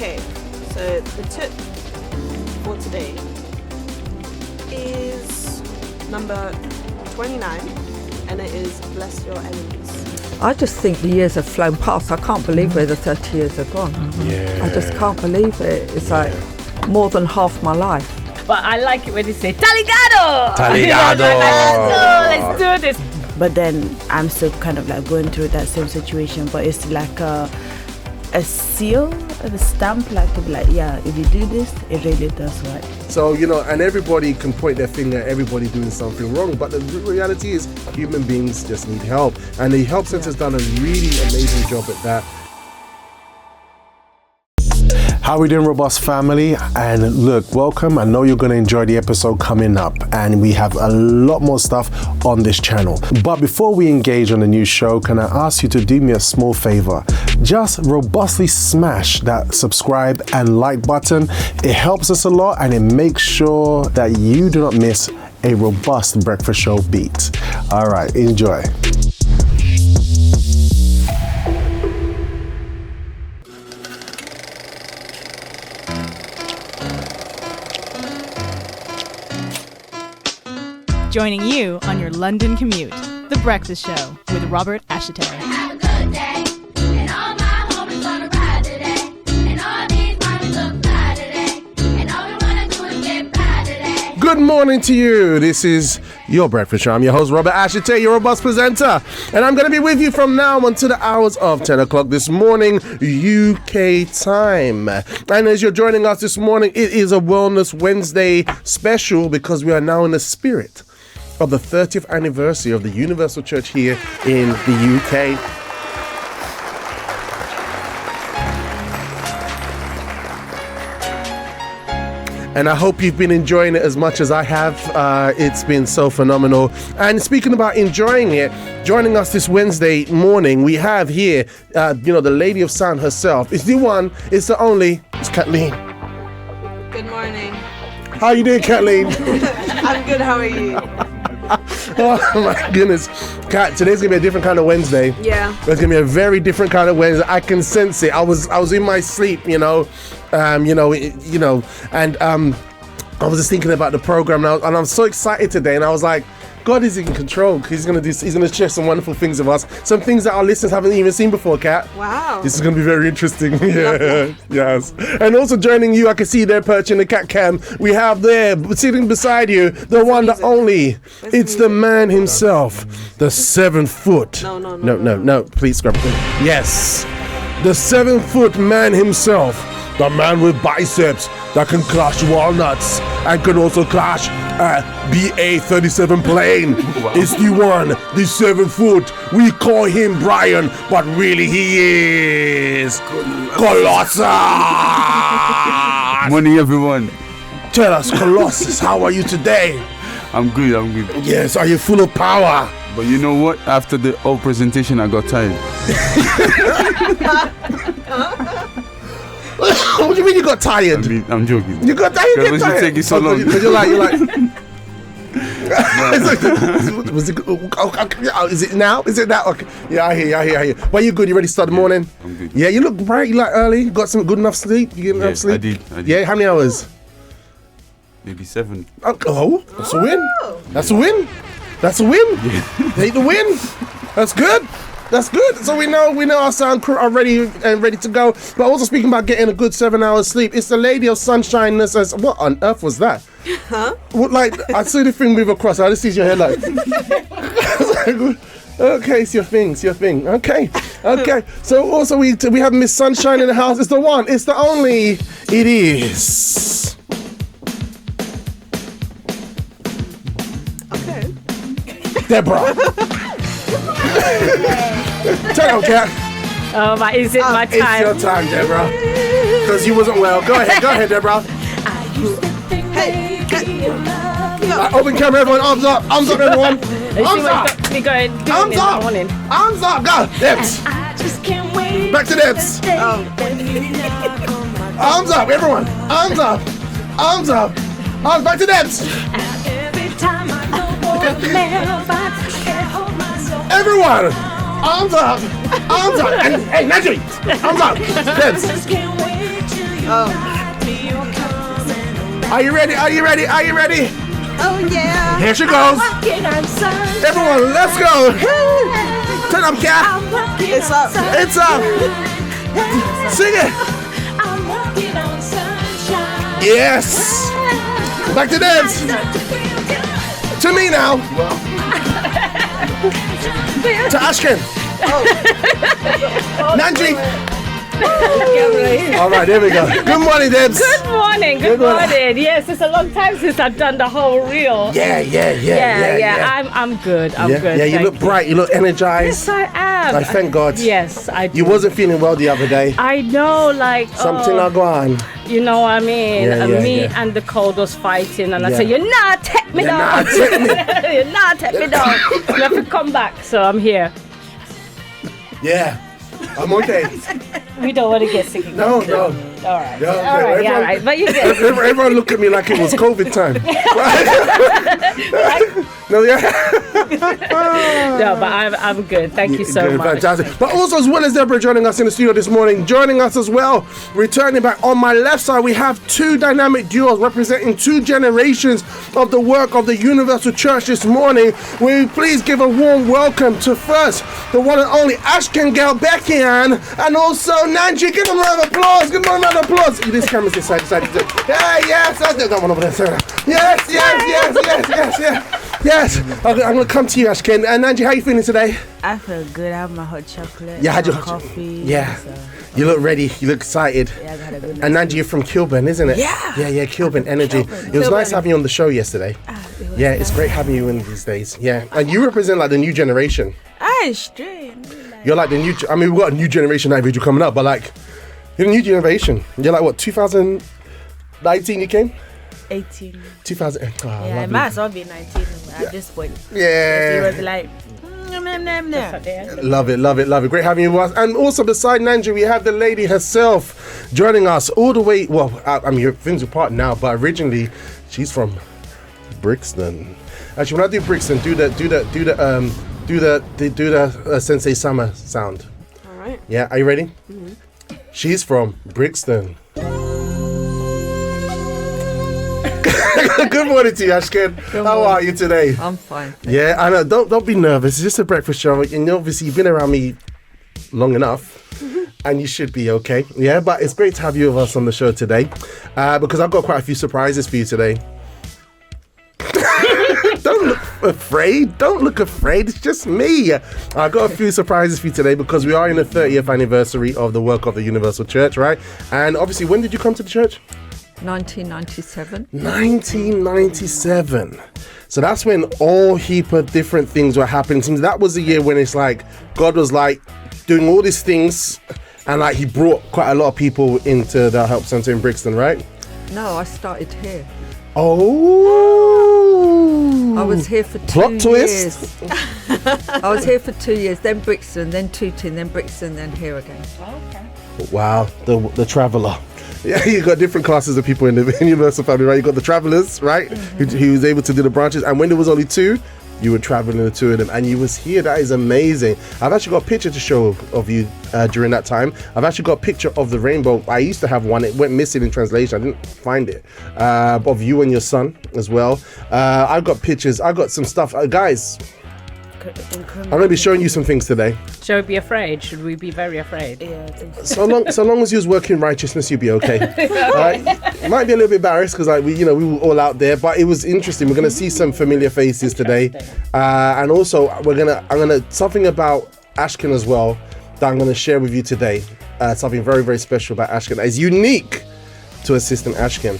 Okay, so the tip for today is number 29, and it is bless your enemies. I just think the years have flown past. I can't believe where the 30 years have gone. Yeah. I just can't believe it. It's like more than half my life. But I like it when they say Taligado! Taligado! Let's do this. But then I'm still kind of like going through that same situation, but it's like a seal, a stamp, like to be like, yeah, if you do this, it really does right. So, and everybody can point their finger at everybody doing something wrong, but the reality is human beings just need help. And the Help Centre has done a really amazing job at that. How are we doing, Robust family? And look, welcome. I know you're going to enjoy the episode coming up, and we have a lot more stuff on this channel. But before we engage on the new show, can I ask you to do me a small favor? Just robustly smash that subscribe and like button. It helps us a lot, and it makes sure that you do not miss a robust breakfast show beat. All right, enjoy. Joining you on your London commute, The Breakfast Show with Robert Ashitey. Have a good day, and all my homies wanna ride today, and all these mommies look fly today, and all we wanna do is get by today. Good morning to you. This is your breakfast show. I'm your host, Robert Ashitey, your robust presenter, and I'm going to be with you from now until the hours of 10 o'clock this morning, UK time. And as you're joining us this morning, it is a Wellness Wednesday special because we are now in the spirit of the 30th anniversary of the Universal Church here in the UK. And I hope you've been enjoying it as much as I have. It's been so phenomenal. And speaking about enjoying it, joining us this Wednesday morning, we have here, the lady of sound herself. It's the one, it's the only, it's Kathleen. Good morning. How you doing, Kathleen? I'm good, how are you? Oh my goodness. Kat, today's gonna be a different kind of Wednesday. Yeah. It's gonna be a very different kind of Wednesday. I can sense it. I was in my sleep, and I was just thinking about the program, and I'm so excited today, and I was like, God is in control. He's gonna share some wonderful things with us, some things that our listeners haven't even seen before, Kat. Wow. This is gonna be very interesting. Yeah, yes. And also joining you, I can see there perching the cat cam. We have there sitting beside you the one, the only. It's the man himself, the 7 foot. No. Please scrub it. Yes, the 7 foot man himself, the man with biceps that can crush walnuts and can also crush BA-37 plane. It's the one, the 7 foot. We call him Brian, but really he is Colossus. Morning, everyone. Tell us, Colossus, how are you today? I'm good. Yes, are you full of power? But you know what? After the whole presentation, I got tired. What do you mean you got tired? I'm joking. You got tired? You get tired? Take it so long. Because you're like. Is it now? Okay. Yeah, I hear you. Well, you good? You ready to start the morning? I'm good. Yeah, you look bright. You like early. You got some good enough sleep? You get enough sleep? I did. Yeah, how many hours? Maybe 7. Oh, that's a win. That's a win. Yeah. Take the win. That's good. So we know our sound crew are ready to go. But also speaking about getting a good 7 hours sleep, it's the lady of sunshineness. As what on earth was that? Huh? What, like I see the thing move across. I just see your head like. Okay, it's your thing. Okay. So also we have Miss Sunshine in the house. It's the one. It's the only. It is. Okay. Deborah. Turn on, Kat. Oh, is it my time? It's your time, Deborah. Because you wasn't well. Go ahead, Deborah. Hey. Open camera, everyone. Arms up, everyone. Arms up. Arms up. Go. Debs. Back to Debs. Arms up, everyone. Arms up. Arms back to Debs. Everyone. Arms up. And, hey, Najee. Arms up. Debs. Are you ready? Are you ready? Are you ready? Oh yeah. Here she goes. Everyone, let's go. Turn up, cat. It's up. It's up. Sing it. Yes. Back to dance. To me now. To Ashken. Nanji. All right, there we go. Good morning, Debs. Good morning. Good morning. Yes, it's a long time since I've done the whole reel. Yeah. I'm good. I'm good. Yeah, you thank look bright. You look energized. Yes, I am. I thank God. Yes, I do. You wasn't feeling well the other day. I know, like Something not going. you know what I mean. Yeah, Me yeah. and the cold was fighting, and I Yeah. said, "You're not take me You're down. not take me. You're not take me down." You have to come back, so I'm here. Yeah, I'm okay. We don't want to get sick again. No. All right. No, All okay. right. Everyone- Yeah, all right. But you get it. Everyone look at me like it was COVID time. No, yeah. No, but I'm good. Thank you so Good, much. fantastic. But also, as well as Deborah joining us in the studio this morning, joining us as well, returning back on my left side, we have two dynamic duos representing two generations of the work of the Universal Church this morning. Will you please give a warm welcome to first the one and only Ashken Girl Becky Ann, and also Nanji. Give them a round of applause. Give them a round of applause. This camera's this side. Yeah, yes. I did that one over there. Yes. Yes. I'm going to come to you, Ashken. And Nanji, how are you feeling today? I feel good. I have my hot chocolate. Yeah, I had your my hot coffee. Yeah. So, You look ready. You look excited. yeah, I got a good And Nanji, you're from Kilburn, isn't it? Yeah. Yeah, Kilburn energy. It was nice having you on the show yesterday. Yeah, it's great having you in these days. Yeah. And you represent like the new generation. straight. You're like the new, I mean, we've got a new generation individual coming up, but like, you're the new generation. You're like, what, 2019 you came? 18. 2000. Oh, Yeah, I lovely. might as well be 19 at this point. Yeah. It was like, Love it. Great having you with us. And also beside Nanji, we have the lady herself joining us all the way. Well, I mean, your things apart now, but originally she's from Brixton. Actually, when I do Brixton, do the Sensei Summer sound. All right. Yeah, are you ready? Mm-hmm. She's from Brixton. Good morning to you, Ashken. How are you today? I'm fine. Yeah, I know. Don't be nervous. It's just a breakfast show, and obviously you've been around me long enough, and you should be okay. Yeah, but it's great to have you with us on the show today, because I've got quite a few surprises for you today. Don't look afraid. It's just me. I've got a few surprises for you today because we are in the 30th anniversary of the work of the Universal Church, right? And obviously, when did you come to the church? 1997. 1997. So that's when all heap of different things were happening. Seems that was the year when it's like God was like doing all these things, and like He brought quite a lot of people into the Help Center in Brixton, right? No, I started here. Oh, I was here for 2 Plot years. twist. I was here for 2 years, then Brixton, then Tooting, then Brixton, then here again. Wow, the traveller. Yeah, you got different classes of people in the Universal family, right? You got the travellers, right? Who was able to do the branches, and when there was only two, you were traveling the two of them, and you was here. That is amazing. I've actually got a picture to show of you during that time. I've actually got a picture of the rainbow. I used to have one. It went missing in translation. I didn't find it. Of you and your son as well. I've got pictures. I've got some stuff. Guys, I'm going to be showing you some things today. Shall we be afraid? Should we be very afraid? Yeah, I think so. So long as you was working righteousness, you'll be okay. Right? Might be a little bit embarrassed because like we were all out there, but it was interesting. We're gonna see some familiar faces today, and also I'm gonna something about Ashken as well that I'm gonna share with you today. Something very, very special about Ashken that is unique to Assistant Ashken.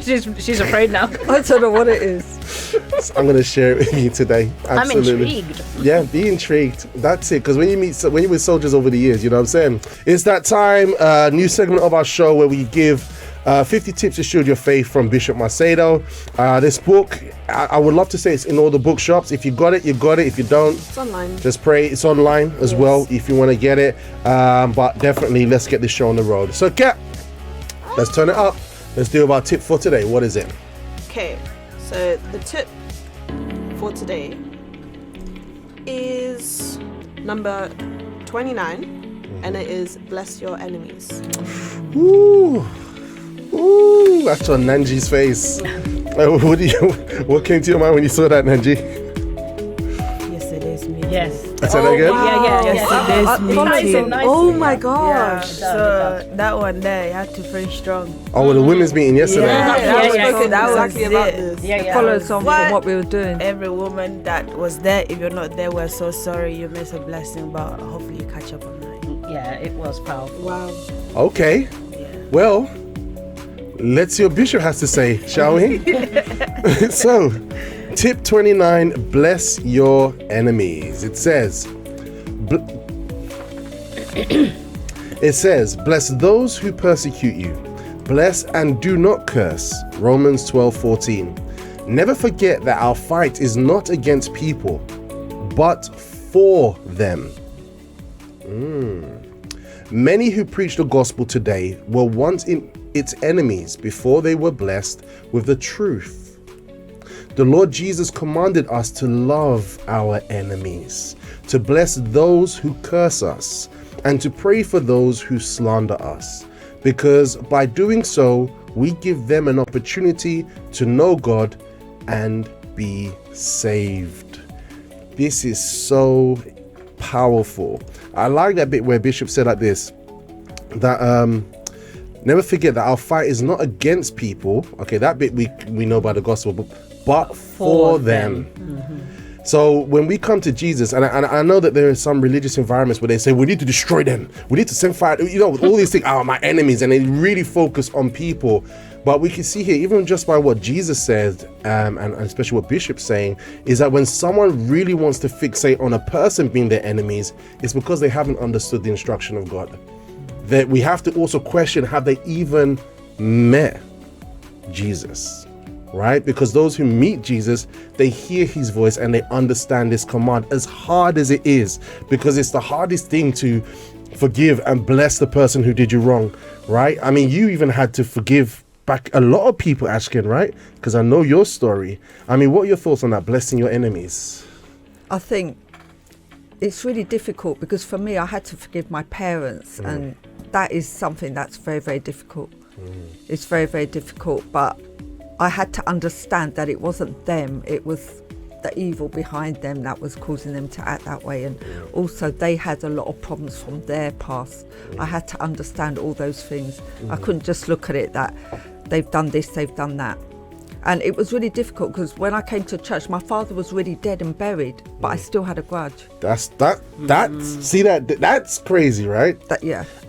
she's afraid now. I don't know what it is. So I'm gonna share it with you today. Absolutely. I'm intrigued. Yeah, be intrigued. That's it. Because when you're with soldiers over the years, you know what I'm saying? It's that time, new segment of our show where we give 50 tips to shield your faith from Bishop Macedo. This book, I would love to say it's in all the bookshops. If you got it, you got it. If you don't, It's online. just pray. It's online as well if you want to get it. But definitely, let's get this show on the road. So, Kat, let's turn it up. Let's do our tip for today. What is it? Okay, so the tip for today is number 29, and it is bless your enemies. Ooh. Ooh, that's on Nanji's face. What came to your mind when you saw that, Nanji? Yesterday's meeting. Yes. I said that again? Yesterday's meeting. Oh my Yeah, gosh. so that one there, you had to finish strong. Oh, the women's meeting yesterday. that was spoken that was exactly about it. this. Yeah, yeah. Follows on What? from what we were doing. Every woman that was there, if you're not there, we're so sorry. You miss a blessing, but hopefully you catch up on that. Yeah, it was powerful. Wow. Okay. Well, let's see what Bishop has to say, shall we? So, tip 29, bless your enemies. It says, bless those who persecute you. Bless and do not curse. Romans 12:14. Never forget that our fight is not against people, but for them. Many who preach the gospel today were once its enemies before they were blessed with the truth. The Lord Jesus commanded us to love our enemies, to bless those who curse us, and to pray for those who slander us, because by doing so, we give them an opportunity to know God and be saved. This is so powerful. I like that bit where Bishop said like this, that never forget that our fight is not against people. Okay, that bit we know by the gospel, but for them. So when we come to Jesus, and I know that there are some religious environments where they say we need to destroy them, we need to send fire, all these things are my enemies, and they really focus on people. But we can see here, even just by what Jesus said, and especially what Bishop's saying, is that when someone really wants to fixate on a person being their enemies, it's because they haven't understood the instruction of God. That we have to also question, have they even met Jesus? Right? Because those who meet Jesus, they hear his voice and they understand this command, as hard as it is, because it's the hardest thing to forgive and bless the person who did you wrong, right? I mean, you even had to forgive back a lot of people, Ashkin, right? Because I know your story. I mean, what are your thoughts on that, blessing your enemies? I think it's really difficult because for me, I had to forgive my parents, and that is something that's very, very difficult. It's very, very difficult, but I had to understand that it wasn't them, it was the evil behind them that was causing them to act that way, and also they had a lot of problems from their past. I had to understand all those things. I couldn't just look at it that they've done this, they've done that. And it was really difficult because when I came to church, my father was really dead and buried, but I still had a grudge. That's crazy, right?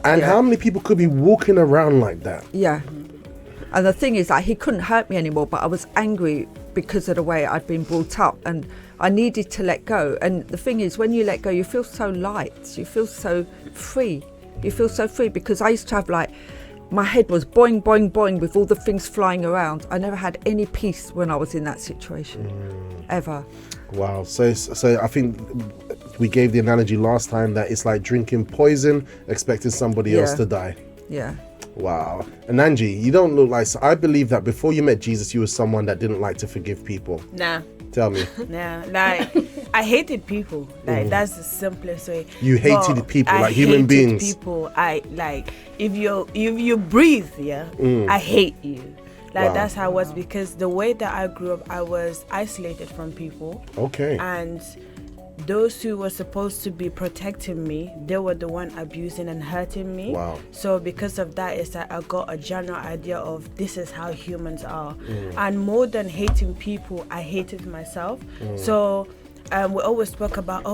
And how many people could be walking around like that? Yeah. And the thing is that he couldn't hurt me anymore, but I was angry because of the way I'd been brought up, and I needed to let go. And the thing is, when you let go, you feel so light, you feel so free. You feel so free, because I used to have my head was boing, boing, boing with all the things flying around. I never had any peace when I was in that situation, ever. Wow. So I think we gave the analogy last time that it's like drinking poison, expecting somebody else to die. Yeah. Wow. And Angie, you don't look like... I believe that before you met Jesus, you were someone that didn't like to forgive people. Nah. Tell me. Nah, I hated people. That's the simplest way. You hated people, like human beings. People. If you breathe, I hate you. That's how it was, because the way that I grew up, I was isolated from people. Okay. And those who were supposed to be protecting me, they were the one abusing and hurting me. Wow. So because of that, it's like I got a general idea of this is how humans are. And more than hating people, I hated myself. So we always spoke about,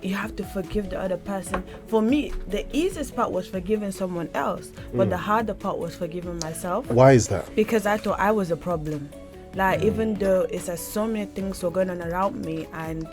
you have to forgive the other person. For me, the easiest part was forgiving someone else, but the harder part was forgiving myself. Why is that? Because I thought I was a problem. Even though it's so many things were going on around me, and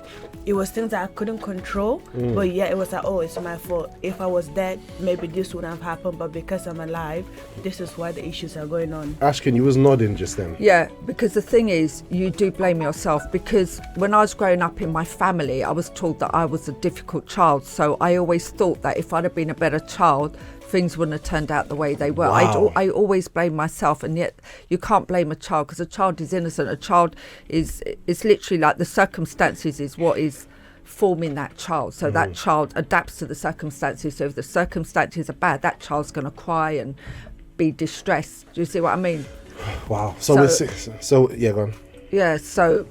it was things that I couldn't control, but it was like, it's my fault. If I was dead, maybe this wouldn't have happened, but because I'm alive, this is why the issues are going on. Ashkin, you was nodding just then. Yeah, because the thing is, you do blame yourself, because when I was growing up in my family, I was told that I was a difficult child, so I always thought that if I'd have been a better child, things wouldn't have turned out the way they were. Wow. I always blame myself, and yet you can't blame a child, because a child is innocent. A child is literally like the circumstances is what is forming that child. So that child adapts to the circumstances. So if the circumstances are bad, that child's going to cry and be distressed. Do you see what I mean? Wow. So yeah, go on. Yeah, so,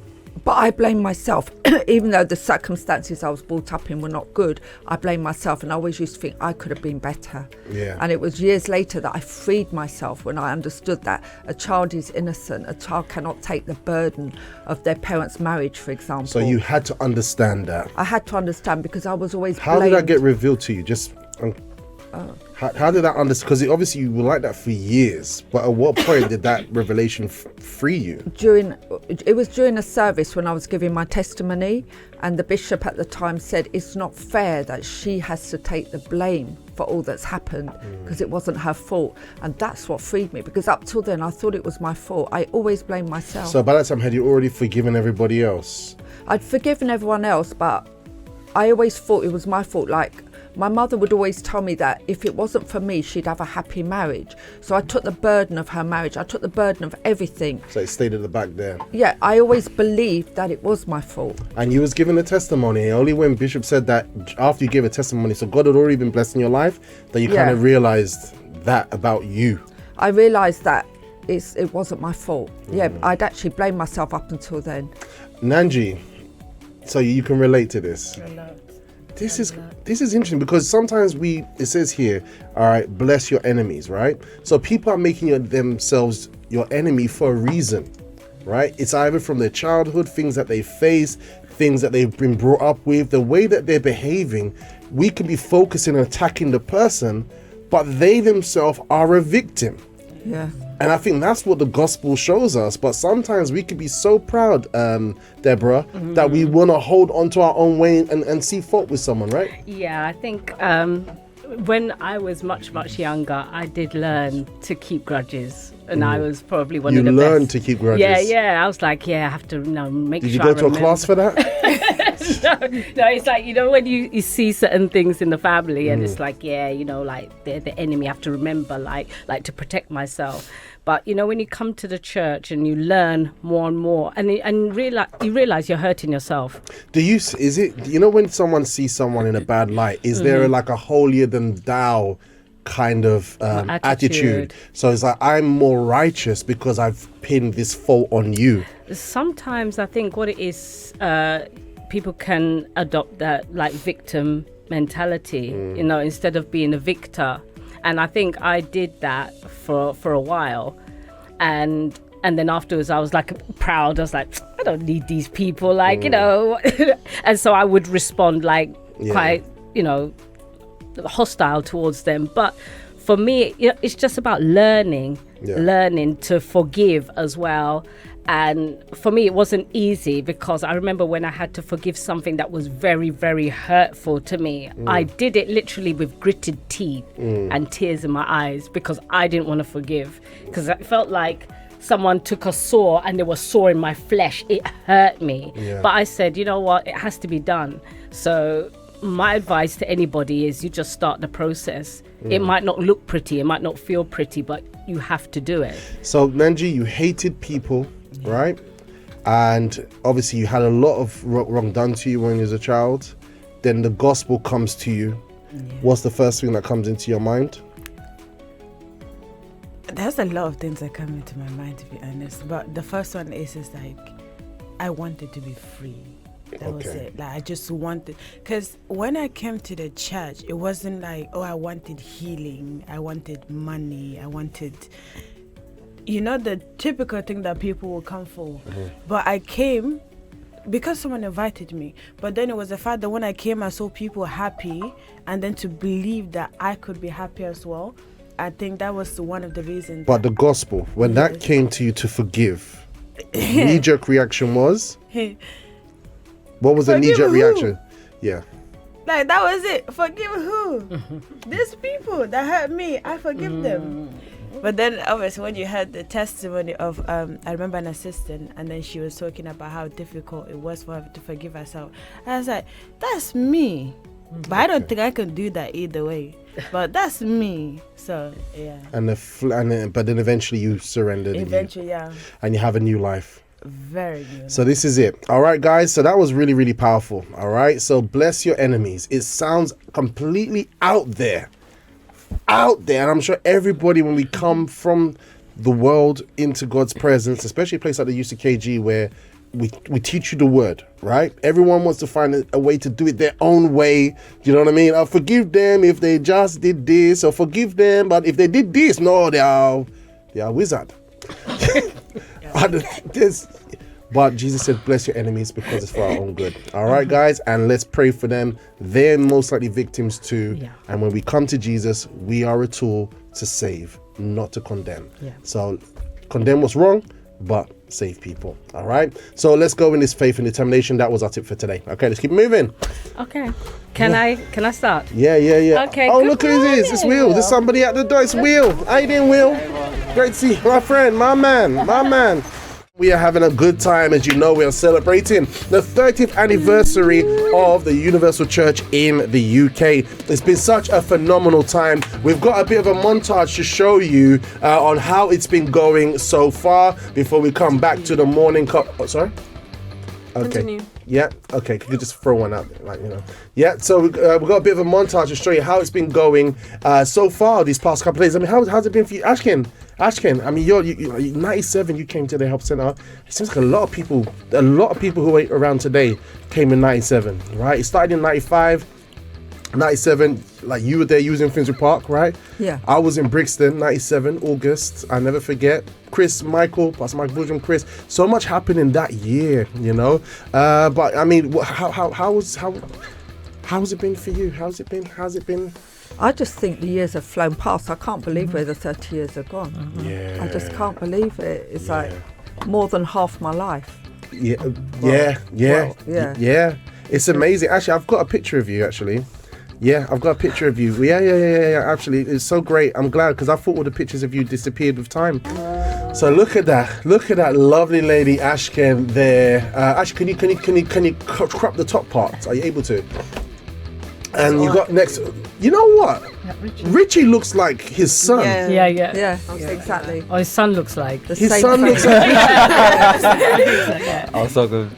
but I blame myself. Even though the circumstances I was brought up in were not good, I blame myself, and I always used to think I could have been better. Yeah. And it was years later that I freed myself when I understood that a child is innocent. A child cannot take the burden of their parents' marriage, for example. So you had to understand that. I had to understand because I was always How blamed. did that get revealed to you? Just how did that understand? Because obviously you were like that for years. But at what point did that revelation free you? It was during a service when I was giving my testimony, and the bishop at the time said it's not fair that she has to take the blame for all that's happened because it wasn't her fault. And that's what freed me, because up till then I thought it was my fault. I always blamed myself. So by that time, had you already forgiven everybody else? I'd forgiven everyone else, but I always thought it was my fault. Like, my mother would always tell me that if it wasn't for me, she'd have a happy marriage. So I took the burden of her marriage. I took the burden of everything. So it stayed at the back there. Yeah, I always believed that it was my fault. And you was given a testimony. Only when Bishop said that after you gave a testimony, so God had already been blessing your life, that you kind of realised that about you. I realised that it wasn't my fault. Yeah, I'd actually blamed myself up until then. Nanji, so you can relate to this. This is interesting, because sometimes it says here, all right, bless your enemies, right? So people are making themselves your enemy for a reason, right? It's either from their childhood, things that they face, things that they've been brought up with, the way that they're behaving. We could be focusing on attacking the person, but they themselves are a victim. Yeah. And I think that's what the gospel shows us. But sometimes we can be so proud, Deborah, that we want to hold on to our own way and see fault with someone, right? Yeah, I think when I was much, much younger, I did learn to keep grudges. And I was probably one of the best. You learned to keep grudges? Yeah. I was like, I have to make Did sure you I go to a remember. class for that? No, it's like, when you see certain things in the family and it's like, like they're the enemy, I have to remember, like to protect myself. But, when you come to the church and you learn more and more and you realize you're hurting yourself. When someone sees someone in a bad light, is there like a holier than thou kind of attitude? So it's like, I'm more righteous because I've pinned this fault on you. Sometimes I think what it is, people can adopt that like victim mentality, instead of being a victor. And I think I did that for a while, and then afterwards I was like proud. I was like, I don't need these people, and so I would respond like quite, hostile towards them. But for me, it's just about learning to forgive as well. And for me, it wasn't easy, because I remember when I had to forgive something that was very, very hurtful to me. I did it literally with gritted teeth and tears in my eyes, because I didn't want to forgive, because I felt like someone took a saw and there was saw in my flesh. It hurt me. But I said, you know what, it has to be done. So my advice to anybody is you just start the process. It might not look pretty, it might not feel pretty, but you have to do it. So Nanji, you hated people, right? And obviously you had a lot of wrong done to you when you was a child. Then the gospel comes to you. What's the first thing that comes into your mind? There's a lot of things that come into my mind, to be honest. But the first one is like, I wanted to be free. That was it. Like, I just wanted, because when I came to the church, it wasn't like, I wanted healing, I wanted money, I wanted, the typical thing that people will come for. But I came because someone invited me. But then it was the fact that when I came, I saw people happy, and then to believe that I could be happy as well. I think that was one of the reasons. But the gospel, when that came to you to forgive, knee-jerk reaction was? What was the knee-jerk reaction? Yeah. Like, that was it. Forgive who? These people that hurt me, I forgive them. But then, obviously, when you heard the testimony of, I remember an assistant, and then she was talking about how difficult it was for her to forgive herself. I was like, that's me. But I don't think I can do that either way. But that's me. So, yeah. But then eventually you surrendered. Eventually, yeah. And you have a new life. Very new. So this is it. All right, guys. So that was really, really powerful. All right. So bless your enemies. It sounds completely out there. And I'm sure everybody, when we come from the world into God's presence, especially a place like the UCKG where we teach you the word, right? Everyone wants to find a way to do it their own way. You know what I mean? I'll forgive them if they just did this, or forgive them, but if they did this, no, they are wizard. But Jesus said, bless your enemies because it's for our own good. All right, guys, and let's pray for them. They're most likely victims too. Yeah. And when we come to Jesus, we are a tool to save, not to condemn. Yeah. So condemn what's wrong, but save people. All right. So let's go in this faith and determination. That was our tip for today. Okay, let's keep moving. Okay. Can I start? Yeah. Okay, Oh, good look who it is. It's Will. There's somebody at the door. It's Will. How you doing, Will? Great to see you. My friend, my man. We are having a good time. As you know, we are celebrating the 30th anniversary of the Universal Church in the UK. It's been such a phenomenal time. We've got a bit of a montage to show you on how it's been going so far before we come back to the morning cup. Oh, sorry? Okay. Continue. Yeah, okay, could you just throw one out there, Yeah, so we've got a bit of a montage to show you how it's been going so far these past couple of days. I mean, how's it been for you? Ashken, I mean, you're 97, you came to the Help Center. It seems like a lot of people who are around today came in 97, right? It started in 95, 97, like you were there, you was in Finsbury Park, right? Yeah. I was in Brixton, 97, August, I never forget. Pastor Michael Boojum, Chris, so much happened in that year, but I mean, how's it been for you? How's it been? I just think the years have flown past. I can't believe where the 30 years are gone. Yeah. I just can't believe it. It's like more than half my life. Yeah. It's amazing. Actually, I've got a picture of you, actually. Yeah, I've got a picture of you. Yeah. Actually, it's so great. I'm glad because I thought all the pictures of you disappeared with time. So look at that lovely lady Ashken there. Actually, can you crop the top part? Are you able to? And you got next. You know what? Yeah, Richie looks like his son. Yeah. Yeah, exactly. Oh, his son looks like. The His same son thing. looks like. Oh, so good.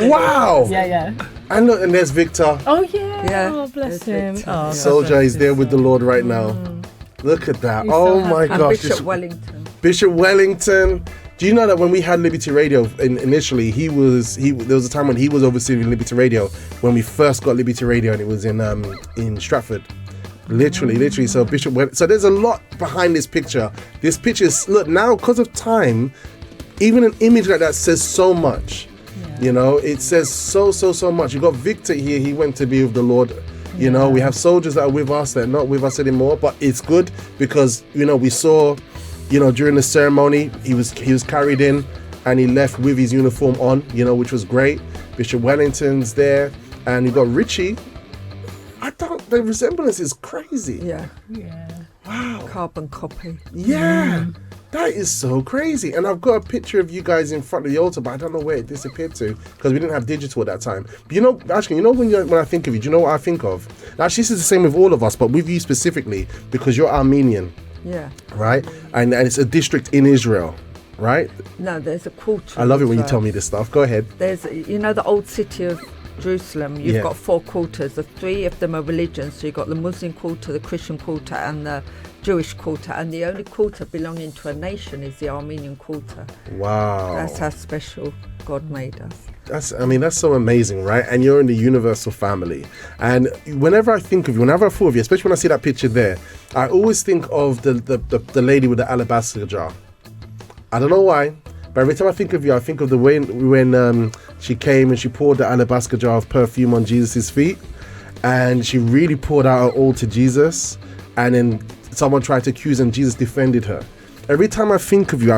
Wow. Yeah. And look, and there's Victor. Oh yeah. Yeah. Oh bless There's him. Victor. Oh, Soldier is there with the Lord right now. Look at that. He's Oh so my happy. And gosh. Bishop Wellington. Bishop Wellington. Do you know that when we had Liberty Radio initially, there was a time when he was overseeing Liberty Radio when we first got Liberty Radio, and it was in Stratford. Literally. So Bishop Wellington. So there's a lot behind this picture. This picture is, look, now because of time, even an image like that says so much. It says so much. You got Victor here. He went to be with the Lord. We have soldiers that are with us that are not with us anymore, but it's good because we saw during the ceremony he was carried in and he left with his uniform on, which was great. Bishop Wellington's there, and you got Richie. The resemblance is crazy. Yeah. Wow. Carbon copy. Yeah. That is so crazy. And I've got a picture of you guys in front of the altar, but I don't know where it disappeared to because we didn't have digital at that time. But actually, when I think of you, do you know what I think of? Actually, this is the same with all of us, but with you specifically because you're Armenian. Yeah. Right? And it's a district in Israel, right? No, there's a quarter. I love it when you as tell well. me this stuff. Go ahead. There's, the old city of Jerusalem. You've got 4 quarters. The 3 of them are religions. So you've got the Muslim quarter, the Christian quarter, and the Jewish quarter. And the only quarter belonging to a nation is the Armenian quarter. Wow. That's how special God made us. That's so amazing, right? And you're in the universal family. And whenever I think of you, whenever I thought of you, especially when I see that picture there, I always think of the lady with the alabaster jar. I don't know why, but every time I think of you, I think of the way when she came and she poured the alabaster jar of perfume on Jesus' feet, and she really poured out her all to Jesus, and then someone tried to accuse her and Jesus defended her. Every time I think of you,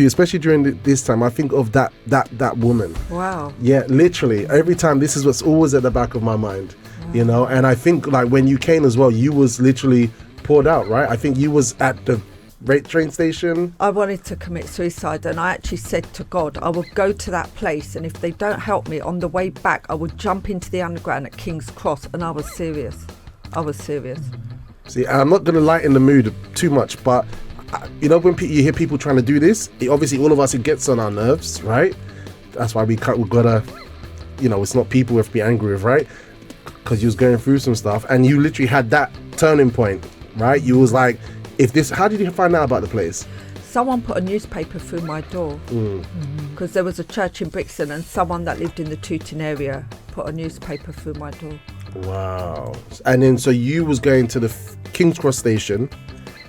especially during this time, I think of that woman. Wow. Yeah, literally. Every time, this is what's always at the back of my mind, and I think like when you came as well, you was literally poured out, right? I think you was at the train station. I wanted to commit suicide, and I actually said to God, I will go to that place, and if they don't help me on the way back, I would jump into the underground at King's Cross. And I was serious. See, I'm not going to lighten the mood too much, but when you hear people trying to do this, obviously all of us, it gets on our nerves, right? That's why we gotta, it's not people we have to be angry with, right? Because you was going through some stuff, and you literally had that turning point, right? You was like, how did you find out about the place? Someone put a newspaper through my door because there was a church in Brixton, and someone that lived in the Tooting area put a newspaper through my door. Wow. And then so you was going to the King's Cross station,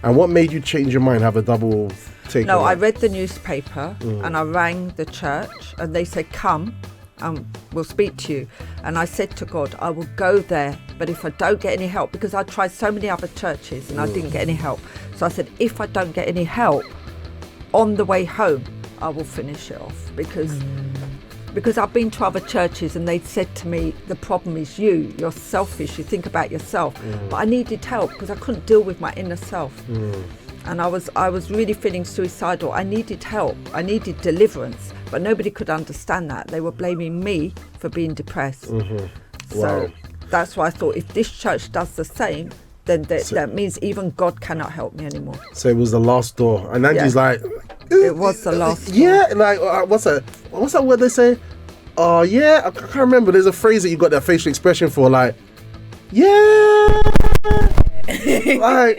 and what made you change your mind, have a double take? No, I read the newspaper and I rang the church, and they said, come and we'll speak to you. And I said to God, I will go there, but if I don't get any help, because I tried so many other churches and I didn't get any help. So I said, if I don't get any help, on the way home, I will finish it off, because I've been to other churches and they'd said to me, the problem is you're selfish, you think about yourself. But I needed help because I couldn't deal with my inner self. And I was really feeling suicidal. I needed help, I needed deliverance, but nobody could understand that. They were blaming me for being depressed. So that's why I thought, if this church does the same, then that means even God cannot help me anymore. So it was the last door, and Angie's like, it was the last door. Yeah, like what's that word they say? Oh yeah, I can't remember. There's a phrase that you got that facial expression for, like, yeah, like,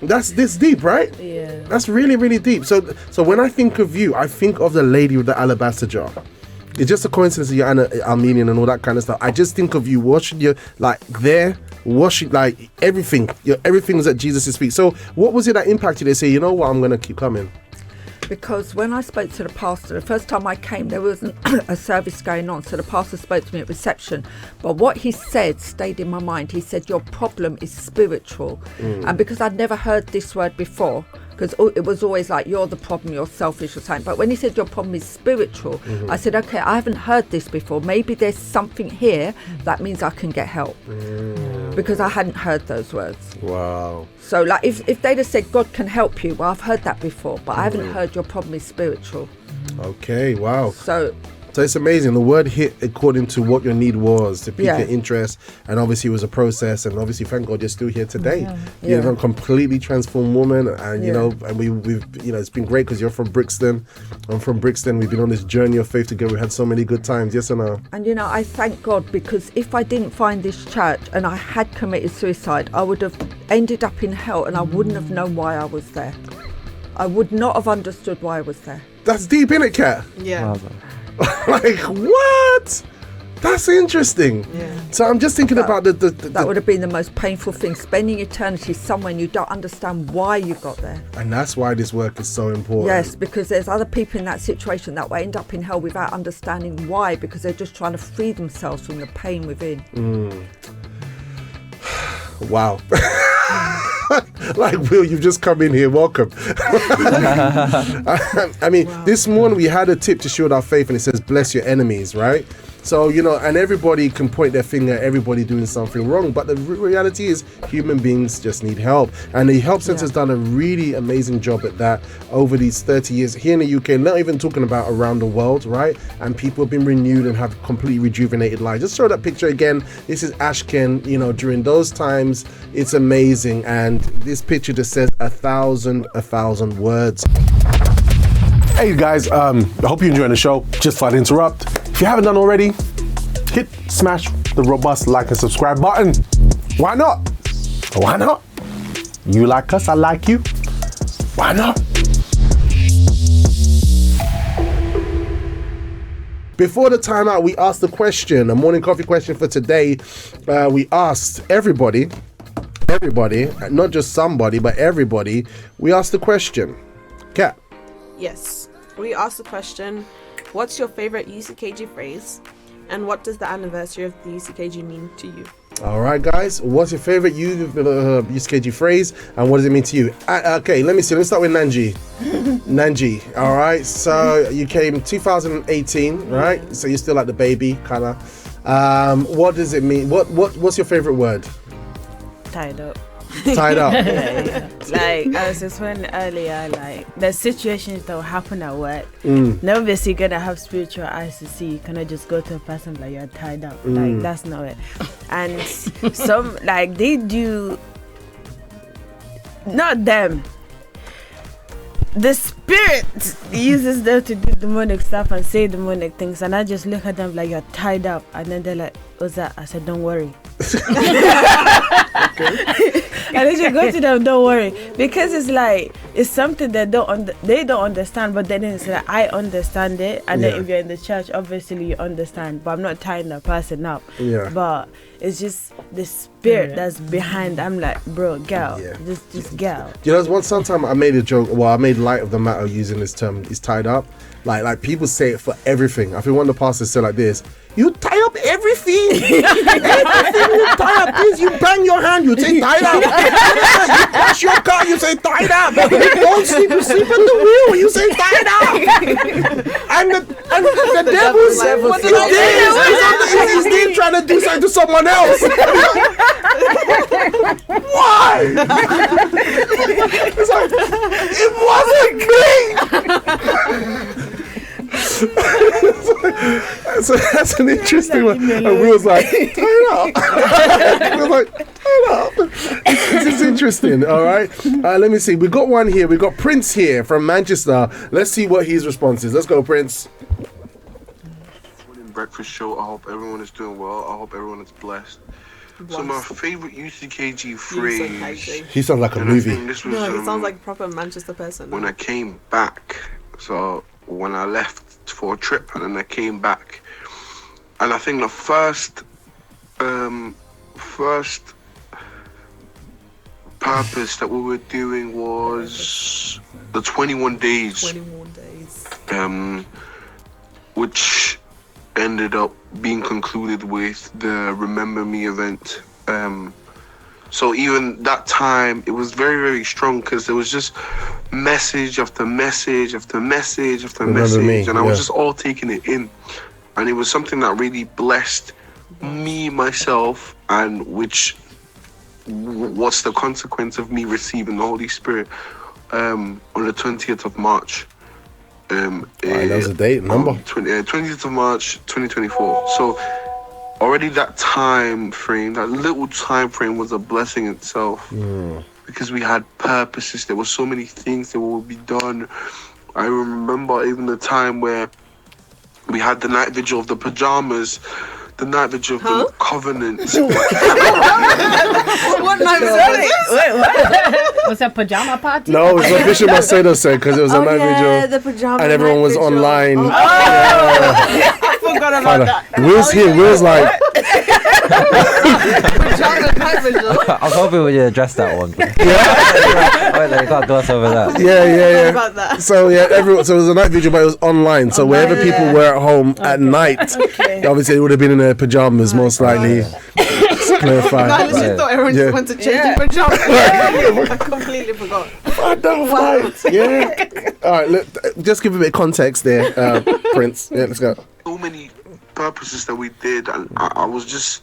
that's this deep, right? Yeah. That's really, really deep. So when I think of you, I think of the lady with the alabaster jar. It's just a coincidence that you're Armenian and all that kind of stuff. I just think of you washing your, like, washing, like, everything. Everything was at Jesus' feet. So what was it that impacted you? They say, you know what, I'm going to keep coming. Because when I spoke to the pastor, the first time I came, there wasn't a service going on. So the pastor spoke to me at reception. But what he said stayed in my mind. He said, your problem is spiritual. And because I'd never heard this word before, because it was always like, you're the problem, you're selfish or something. But when he said your problem is spiritual, I said, okay, I haven't heard this before. Maybe there's something here that means I can get help. Because I hadn't heard those words. Wow. So like if they'd have said God can help you, well, I've heard that before, but I haven't heard your problem is spiritual. Okay, wow. So it's amazing. The word hit according to what your need was, to pique your interest, and obviously it was a process, and obviously thank God you're still here today. You're a completely transformed woman, and and we've it's been great because you're from Brixton. I'm from Brixton. We've been on this journey of faith together. We had so many good times. Yes or no? And I thank God, because if I didn't find this church and I had committed suicide, I would have ended up in hell, and I wouldn't have known why I was there. I would not have understood why I was there. That's deep, innit, Kat? Yeah. Like, what? That's interesting. Yeah. So I'm just thinking about the that would have been the most painful thing, spending eternity somewhere and you don't understand why you got there. And that's why this work is so important. Yes, because there's other people in that situation that will end up in hell without understanding why, because they're just trying to free themselves from the pain within. Wow. Like, Will, you've just come in here. Welcome. I mean, this morning we had a tip to shield our faith, and it says, bless your enemies, right? So, and everybody can point their finger at everybody doing something wrong. But the reality is human beings just need help. And the Help Centre has done a really amazing job at that over these 30 years here in the UK, not even talking about around the world, right? And people have been renewed and have completely rejuvenated lives. Just show that picture again. This is Ashken, during those times. It's amazing. And this picture just says 1,000 words. Hey guys, I hope you're enjoying the show. Just thought I'd interrupt. If you haven't done already, smash the robust like and subscribe button. Why not? Why not? You like us, I like you. Why not? Before the timeout, we asked the question, a morning coffee question for today. We asked everybody, not just somebody, but everybody. We asked the question. Kat. Yes. We asked the question, what's your favorite UCKG phrase? And what does the anniversary of the UCKG mean to you? All right, guys. What's your favorite UCKG phrase? And what does it mean to you? Okay, let me see. Let's start with Nanji. Nanji. All right. So you came 2018, right? So you're still like the baby, kind of. What does it mean? What's your favorite word? Tied up. Tied up. Yeah. Like I was explaining earlier, like the situations that will happen at work. Now obviously you're gonna have spiritual eyes to see. You cannot just go to a person like you're tied up. Like that's not it. And some like they do, not them. the spirit uses them to do demonic stuff and say demonic things, and I just look at them like, you're tied up, and then they're like, what's that? I said, don't worry. And then you go to them, don't worry, because it's like, it's something that they don't understand, but then it's like, I understand it, and then if you're in the church, obviously you understand, but I'm not tying the person up. But it's just the spirit that's behind. I'm like, bro, girl, just girl. You know, sometime I made a joke. Well, I made light of the matter using this term. Is tied up. Like people say it for everything. I think one of the pastors said like this: "You tie up everything. Everything you tie up this. You bang your hand, you say tied up. You crash your car, you say tied up. You don't sleep, you sleep in the wheel, you say tied up. And the devil's he's there trying to do something to someone else. Why? It's like, it wasn't me. That's an interesting one. And we was like, turn up. We was like, turn up. It's interesting. All right. Let me see. We got one here. We got Prince here from Manchester. Let's see what his response is. Let's go, Prince. Breakfast show. I hope everyone is doing well. I hope everyone is blessed. So my favorite UCKG phrase. He sounds like a movie. This was, No, he sounds like a proper Manchester person. When I came back, so when I left for a trip and then I came back, and I think the first purpose that we were doing was the 21 days. 21 days. Which ended up being concluded with the Remember Me event. So even that time, it was very, very strong because there was just message after message after message after message, and I was just all taking it in. And it was something that really blessed me, myself, and what's the consequence of me receiving the Holy Spirit on the 20th of March. That was a date, number? 20th of March, 2024. So already that time frame, that little time frame was a blessing itself. Because we had purposes. There were so many things that would be done. I remember even the time where we had the night vigil of the pajamas, the night vigil of the covenant. What night was that? Wait, what? Was that pajama party? No, it's what Bishop Macedo said because it was a night vigil. The pajama and everyone was vigil. online. I forgot about that. Will's here. Will's like, Pajama night vigil. I was hoping we would address that one. Wait, you can't gloss over that. yeah. About that. So everyone. So it was a night vigil, but it was online. So wherever people were at home at night, obviously it would have been in their pajamas most likely. Let's clarify. No, I literally thought everyone just went to change in pajamas. I completely forgot. All right, just give a bit of context there, Prince. Yeah, let's go. So many purposes that we did, and I was just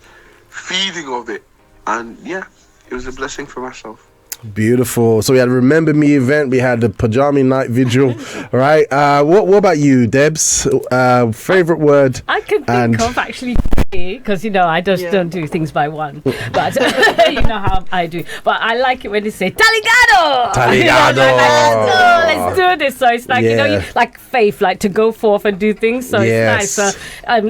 feeding of it, and it was a blessing for myself. Beautiful. So we had a Remember Me event. We had the pajama night vigil. All right. What about you, Debs? Favorite word? I can think of actually, because I just don't do things by one, but you know how I do. But I like it when they say "Taligado." Let's do this. So it's like you like faith, like to go forth and do things. So it's nice. So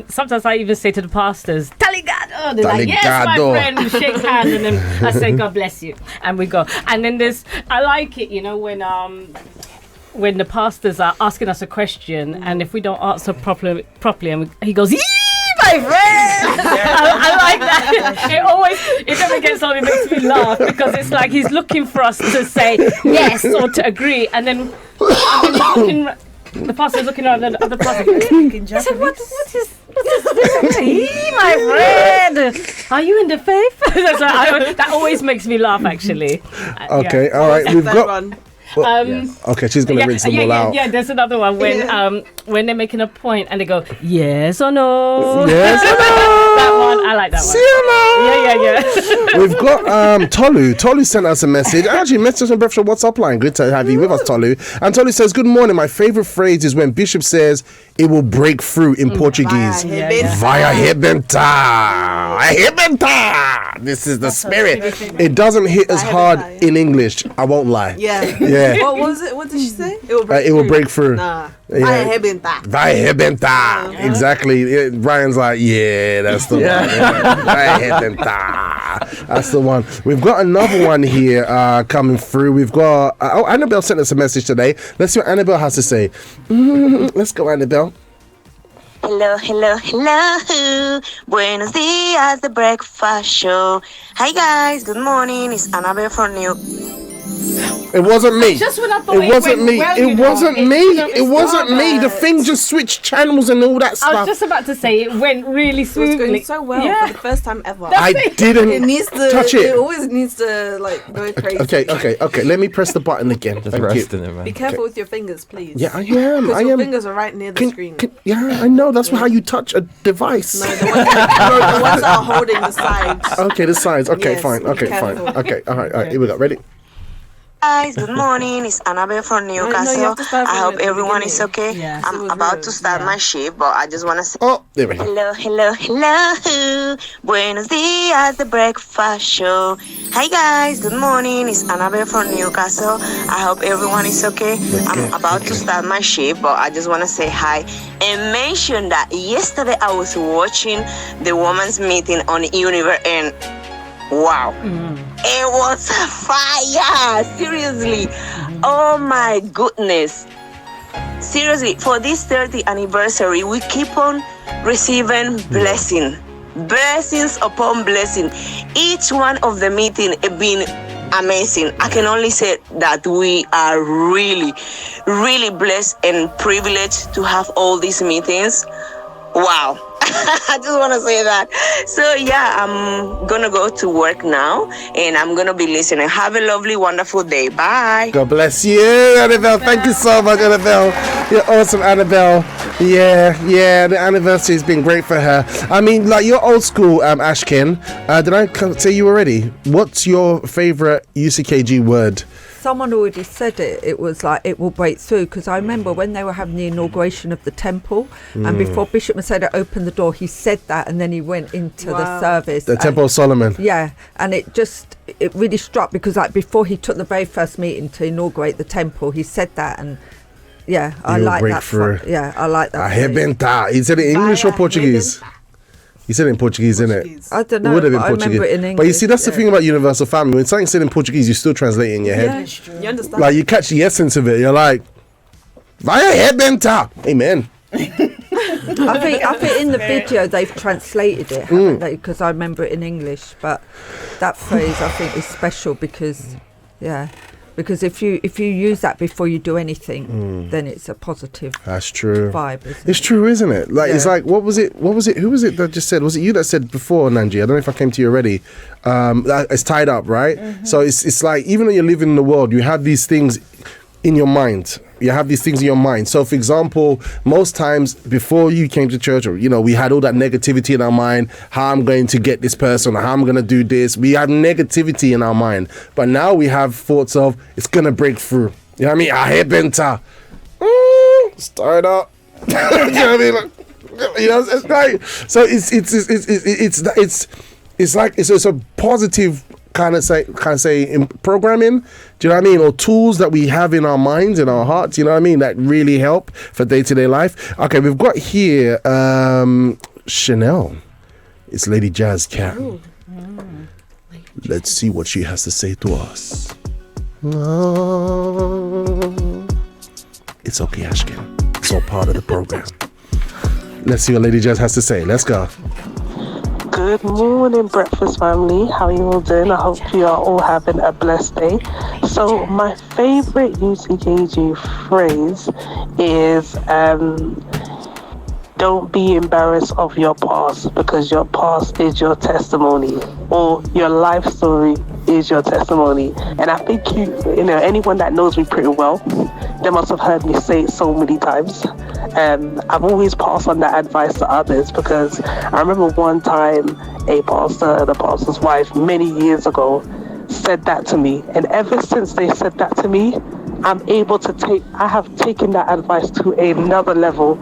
sometimes I even say to the pastors, "Taligado." They're like, "Yes, my friend." We shake hands, and then I say, "God bless you," and we go. And then I like it, when the pastors are asking us a question, and if we don't answer properly, and he goes, "Yee, my friend!" I like that. It never gets on. It makes me laugh because it's like he's looking for us to say yes or to agree, and then the pastor's looking at the other pastor. I said, what is this? Yee, my friend, are you in the faith? That always makes me laugh, actually. Okay, all right. We've got. Okay, she's gonna rinse them all out. Yeah, there's another one when they're making a point and they go yes or no. Yes or no. That one, I like that one. See you now. Yeah. We've got Tolu. Tolu sent us a message. Actually, message on Breakfast WhatsApp line. Good to have you with us, Tolu. And Tolu says, "Good morning. My favorite phrase is when Bishop says, it will break through in Portuguese. Vaya rebenta. Rebenta. This is the spirit. It doesn't hit as hard in English. I won't lie. Yeah. What was it? What did she say? It will break through. Nah. Yeah. Vaya rebenta. Vaya rebenta. Exactly. Brian's like, yeah, that's the one. Vaya rebenta. That's the one. We've got another one here coming through. We've got Annabelle sent us a message today. Let's see what Annabelle has to say. Let's go, Annabelle. Hello. Buenos dias, the breakfast show. Hi guys, good morning. It's Annabelle from New. It wasn't me. Just when I thought it wasn't me. It wasn't me. It wasn't me. The thing just switched channels and all that stuff. I was just about to say it went really It was smoothly. going so well for the first time ever. I didn't It needs to touch it. It always needs to go crazy. Okay. Let me press the button again. Just Thank you. resting it, man. Be careful with your fingers, please. Yeah, I am. Because I your am. fingers are right near the screen. Yeah, I know. That's how you touch a device. No, the ones that are holding the sides. Okay, the sides. Okay, Yes, fine. be Okay, fine. careful. Okay, all right. Here we go. Ready? Guys, good morning. It's Annabelle from you Newcastle. have to start I from hope the everyone is beginning. okay. Yeah. I'm about to start my shift, but I just want to say there we go. hello. Buenos dias, the breakfast show. Hi guys, good morning. It's Annabelle from Newcastle. I hope everyone is okay. I'm about to start my shift, but I just want to say hi and mention that yesterday I was watching the women's meeting on Universe and wow. It was fire. Seriously. Oh my goodness. Seriously, for this 30th anniversary, we keep on receiving blessings upon blessing. Each one of the meeting have been amazing. I can only say that we are really, really blessed and privileged to have all these meetings. Wow. I just want to say that. So yeah, I'm gonna go to work now and I'm gonna be listening. Have a lovely, wonderful day. Bye. God bless you, Annabelle. Thank you so much, Annabelle. You're awesome, Annabelle. Yeah, the anniversary has been great for her. I mean, like, you're old school, Ashkin. Did I say you already? What's your favorite UCKG word? Someone already said it. It was like, it will break through, because I remember when they were having the inauguration of the temple, and before Bishop Macedo opened the door, he said that, and then he went into the service. The Temple of Solomon. Yeah, and it really struck, because like before he took the very first meeting to inaugurate the temple, he said that, and yeah, I like that. Yeah, I like that. Arrebenta. He said it in English or Portuguese? He said it in Portuguese, innit? I don't know. It would have been I Portuguese. remember it in English. But you see, that's the thing about Universal Family. When something's said in Portuguese, you still translate it in your head. You understand? Like, you catch the essence of it. You're like, Vaya rebenta. Amen. I think in the video they've translated it, haven't they? Because I remember it in English. But that phrase I think is special because if you use that before you do anything, then it's a positive. That's true. Vibe. It's true, isn't it? Like, it's like, what was it? Who was it that just said? Was it you that said before, Nanji? I don't know if I came to you already. It's tied up, right? So it's like, even though you're living in the world, you have these things in your mind. So, for example, most times before you came to church, or, we had all that negativity in our mind, how I'm going to get this person, or how I'm going to do this. We have negativity in our mind. But now we have thoughts of, it's going to break through. You know what I mean? Arrebenta. Start up. You know what I mean? Like, it's like, so it's a positive kind of say in programming, do you know what I mean, or tools that we have in our minds, in our hearts, you know what I mean, that really help for day-to-day life. Okay, we've got here Chanel. It's Lady Jazz Cat. Let's see what she has to say to us. It's okay, Ashkin. It's all part of the program. Let's see what Lady Jazz has to say. Let's go. Good morning, breakfast family. How are you all doing? I hope you are all having a blessed day. So my favorite UCKG phrase is don't be embarrassed of your past, because your past is your testimony, or your life story is your testimony. And I think anyone that knows me pretty well, they must have heard me say it so many times. I've always passed on that advice to others, because I remember one time the pastor's wife many years ago said that to me, and ever since they said that to me, I have taken that advice to another level,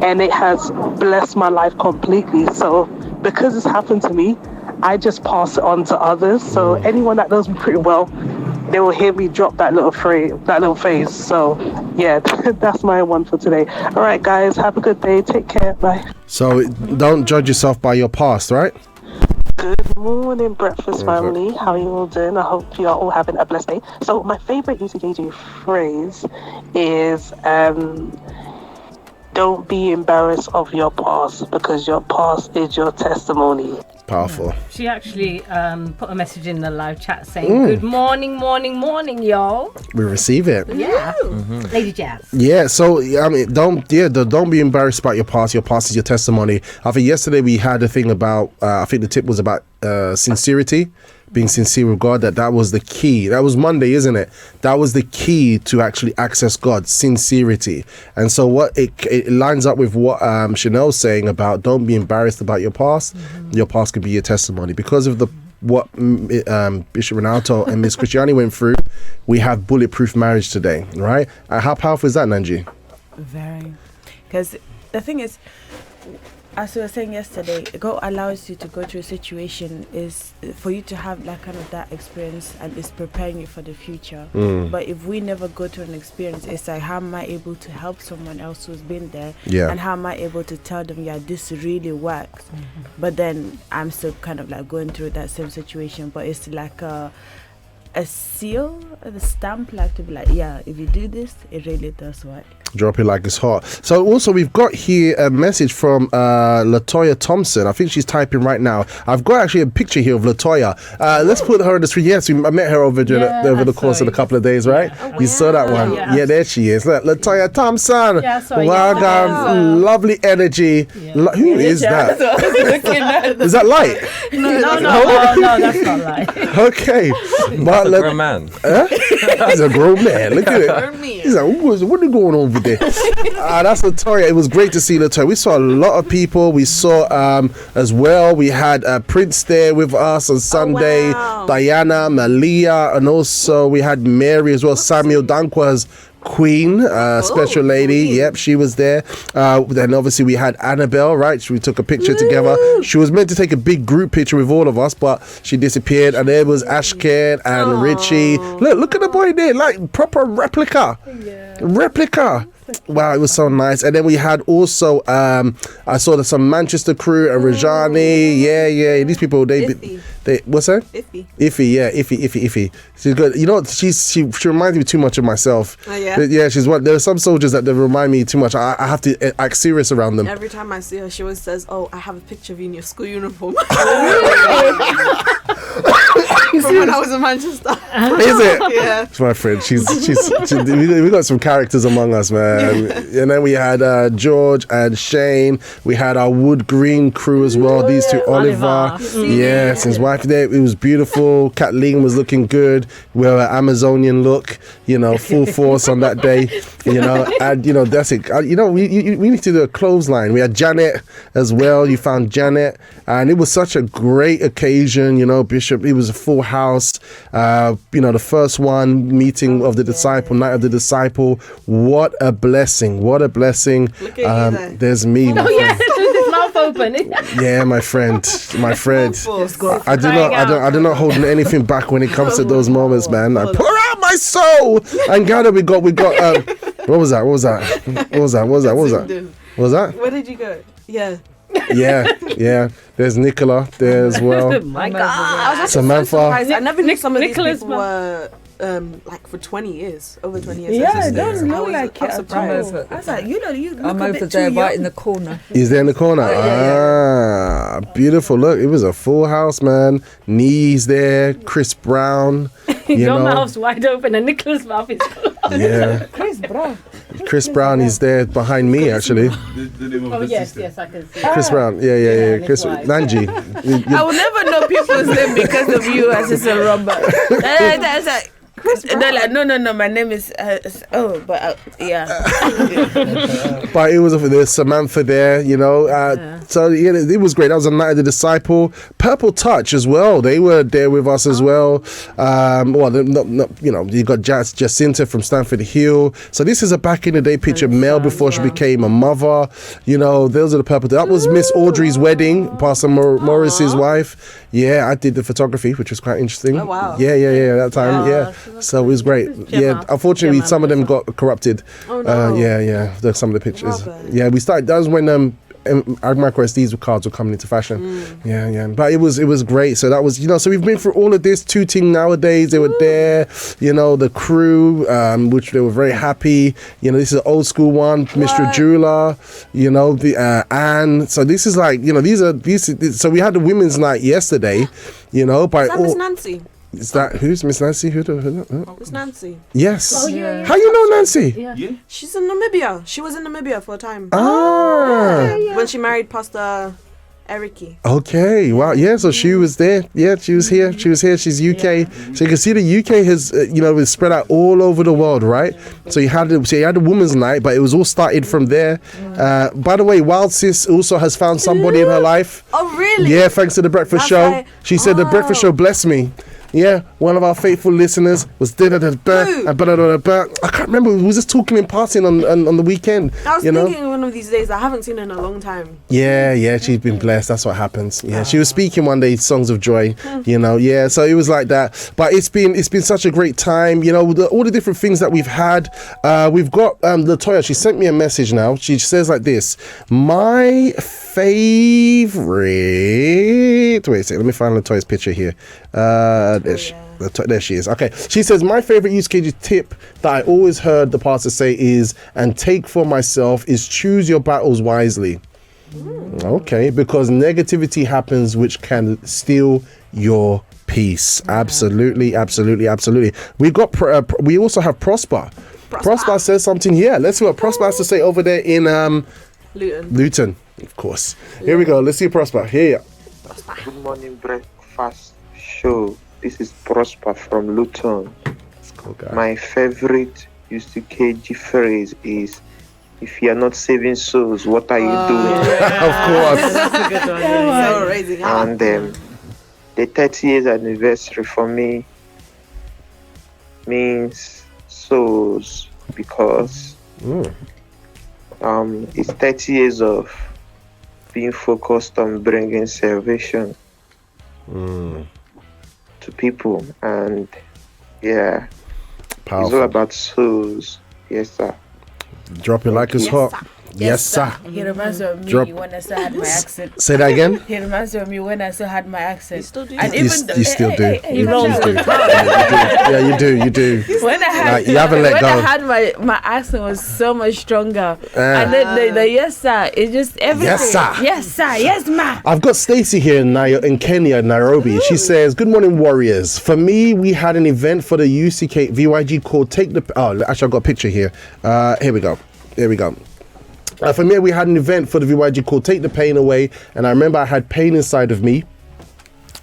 and it has blessed my life completely. So because it's happened to me, I just pass it on to others. So anyone that knows me pretty well, they will hear me drop that little phrase. So yeah, that's my one for today. All right, guys, have a good day. Take care. Bye. So don't judge yourself by your past, right? Good morning, breakfast family. How are you all doing? I hope you are all having a blessed day. So my favorite UCKG phrase is don't be embarrassed of your past, because your past is your testimony. Powerful. She actually put a message in the live chat saying, good morning, y'all. We receive it. Yeah. Lady Jazz. Yeah, so I mean, don't be embarrassed about your past. Your past is your testimony. I think yesterday we had a thing about. I think the tip was about sincerity, being sincere with God. That was the key. That was Monday, isn't it? That was the key to actually access God. Sincerity. And so what it lines up with what Chanel's saying about don't be embarrassed about your past. Your past could be your testimony because of what Bishop Ronaldo and Miss Christiani went through. We have bulletproof marriage today, right? How powerful is that, Nanji? Very. Because the thing is, as we were saying yesterday, God allows you to go through a situation is for you to have like kind of that experience, and it's preparing you for the future. But if we never go through an experience, it's like, how am I able to help someone else who's been there? Yeah. And how am I able to tell them, yeah, this really works? But then I'm still kind of like going through that same situation, but it's like a seal, the stamp, like to be like, yeah, if you do this, it really does work. Drop it like it's hot. So also we've got here a message from Latoya Thompson. I think she's typing right now. I've got actually a picture here of Latoya. Let's put her on the screen. Yes, I met her over the course of a couple of days, right? You saw that one. Yeah, there she is. Look, Latoya Thompson. Welcome. Lovely energy. Who is that? Is that light? No, that's not light. Okay. That's a grown man. He's a grown man. Look at it. He's like, what is going on over there? That's Latoya. It was great to see Latoya. We saw a lot of people. We saw as well, we had Prince there with us on Sunday, Diana, Malia, and also we had Mary as well. Samuel Dankwa's Queen, special lady. Yep, she was there. Then obviously we had Annabelle, right? We took a picture together. She was meant to take a big group picture with all of us, but she disappeared. And there was Ashken and Richie. Look at the boy there, like proper replica. Replica. Wow, it was so nice. And then we had also I saw some Manchester crew and Rajani. Yeah. These people, they what's that? Iffy. She's good. You know what? She reminds me too much of myself. Oh, yeah? Yeah, she's one. There are some soldiers that remind me too much. I have to act serious around them. Every time I see her, she always says, "Oh, I have a picture of you in your school uniform." From when I was in Manchester. Is it? Yeah. It's my friend. We got some characters among us, man. And then we had George and Shane. We had our Wood Green crew as well. These two, Oliver. Yes, his wife there. It was beautiful. Kathleen was looking good. We were Amazonian look, full force on that day. And that's it. We need to do a clothesline. We had Janet as well. You found Janet, and it was such a great occasion. Bishop. It was a full house. The first one meeting of the disciple, night of the disciple. What a blessing! What a blessing! Look at you there. There's me. Oh yeah, his mouth open. Yeah, my friend. I do not hold anything back when it comes to those moments, man. I pour out my soul. And Ghana, we got. What was that? Where did you go? Yeah. Yeah. There's Nicola there as well. Oh my God. I was Samantha. so surprised. I never knew some of these Nicholas people were like for 20 years, over 20 years. Yeah, it doesn't look like it I'm at surprised. all. I was like, you look I'm a over bit there too right young. in the corner. He's there in the corner. Beautiful. Look, it was a full house, man. Knees there. Chris Brown. Your mouth's wide open and Nicholas' mouth is closed. Yeah. Chris Brown is there behind me, actually. Oh yes, I can see. Chris Brown. Yeah. Chris Nanji. I will never know people's name because of you, Assistant Robert. That's like They're like, no, my name is yeah. But it was there's Samantha there, you know. So yeah, it was great. That was a Night of the Disciple. Purple Touch as well. They were there with us as well. You know, you got Jacinta from Stamford Hill. So this is a back in the day picture, Mel before she became a mother. You know, those are the purple. That was Miss Audrey's wedding, Pastor Morris's wife. Yeah, I did the photography, which was quite interesting. Oh wow. Yeah. That time, yeah. So it was great. Yeah, unfortunately, some of them got corrupted. Oh no. Yeah. There's some of the pictures. Robert. Yeah, we started. That was when micro SDs cards were coming into fashion. Yeah. But it was great. So that was, you know. So we've been through all of this. Tooting nowadays, they were there. You know, the crew, which they were very happy. You know, this is an old school one, Mr. Jula. You know, the Anne. So this is like, you know, these. So we had the women's night yesterday. You know, by Is that Miss Nancy? Is that who's Miss Nancy? Who? It's Nancy. Yes. Oh, yeah. How you know Nancy? Yeah. She's in Namibia. She was in Namibia for a time. When she married Pastor Eriki. Okay, wow, yeah, so she was there. Yeah, she was here. She's UK. So you can see the UK has, is spread out all over the world, right? So you had the women's night, but it was all started from there. By the way, Wild Sis also has found somebody in her life. Oh, really? Yeah, thanks to the Breakfast Show. She said the Breakfast Show blessed me. Yeah, one of our faithful listeners was I can't remember. We was just talking and passing on the weekend. I was thinking one of these days. I haven't seen her in a long time. Yeah, she's been blessed. That's what happens. Yeah, she was speaking one day, songs of joy. You know, yeah. So it was like that. But it's been such a great time. You know, all the different things that we've had. We've got Latoya. She sent me a message now. She says like this: my favorite. Wait a second. Let me find Latoya's picture here. There she is. Okay. She says, my favorite UCKG tip that I always heard the pastor say is, and take for myself, is choose your battles wisely. Okay. Because negativity happens which can steal your peace. Absolutely. We also have Prosper. Prosper says something here. Let's see what Prosper has to say over there in Luton. Of course. Here we go. Let's see Prosper. Here. Good morning, breakfast show. This is Prosper from Luton. My favorite UCKG phrase is, if you are not saving souls, what are you doing? Of course. That's a good one. So raising up. And the 30 years anniversary for me means souls, because it's 30 years of being focused on bringing salvation to people, and yeah, powerful. It's all about souls. Yes, sir. Drop it like it's hot. Yes, sir. He reminds me of me when I still had my accent. Say that again. He reminds me of me when I still had my accent. You still do. And You still do. He rolls the Yeah, you do. When I had, you haven't let go. I had my accent was so much stronger. And then the yes sir, it's just everything. Yes, sir. Yes sir. Yes ma. I've got Stacey here in Kenya, Nairobi. She says, good morning, warriors. For me, we had an event for the UCK VYG called actually I've got a picture here. Here we go. For me, we had an event for the VYG called Take the Pain Away, and I remember I had pain inside of me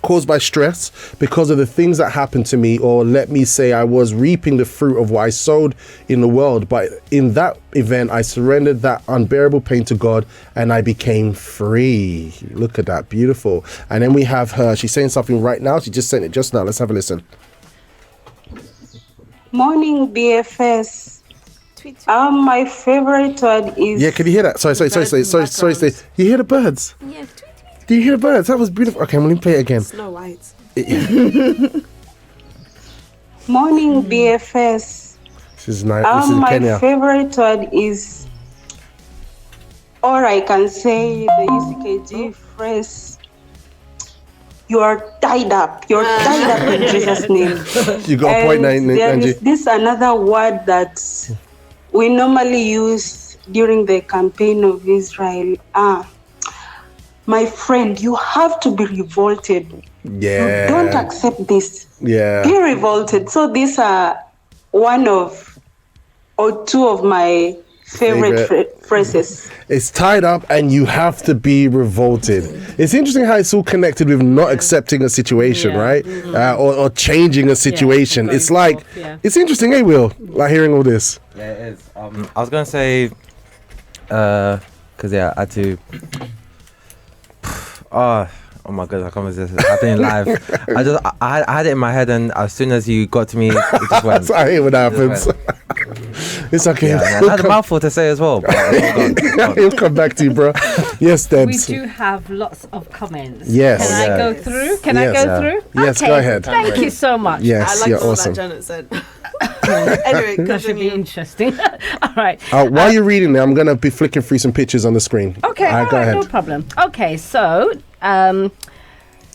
caused by stress because of the things that happened to me, or let me say I was reaping the fruit of what I sowed in the world. But in that event, I surrendered that unbearable pain to God and I became free. Look at that, beautiful. And then we have her, she's saying something right now. She just sent it just now. Let's have a listen. Morning, BFS. My favorite one is... Yeah, can you hear that? Sorry. You hear the birds? Yeah. Do you hear the birds? That was beautiful. Okay, let me play it again. Snow White. Morning, BFS. This is nice. This is my Kenya. favorite one is, or I can say the UCKG phrase, you are tied up. You're tied up in Jesus' name. You got a point, Angie. There is this another word that we normally use during the campaign of Israel. My friend, you have to be revolted. Yeah. Don't accept this. Yeah. Be revolted. So these are one of or two of my favorite phrases. It's tied up and you have to be revolted. It's interesting how it's all connected with not accepting a situation, right? Or changing a situation. It's like, it's interesting, eh, Will? Like hearing all this. Yeah, it is. I was going to say, because I had to... Oh my god, I can't resist it. Happening live. I had it in my head, and as soon as you got to me, it just went. I hate when that happens. It's okay. Yeah, I had a mouthful to say as well. But he'll come back to you, bro. Yes, Debs. We do have lots of comments. Yes. Can I go through? Can I go through? Yes, okay. go ahead. Thank you so much. Yes, I like you're the one awesome. that Janet said. Anyway, that should be interesting. All right. While you're reading there, I'm going to be flicking through some pictures on the screen. Okay, go ahead. no problem. Okay, so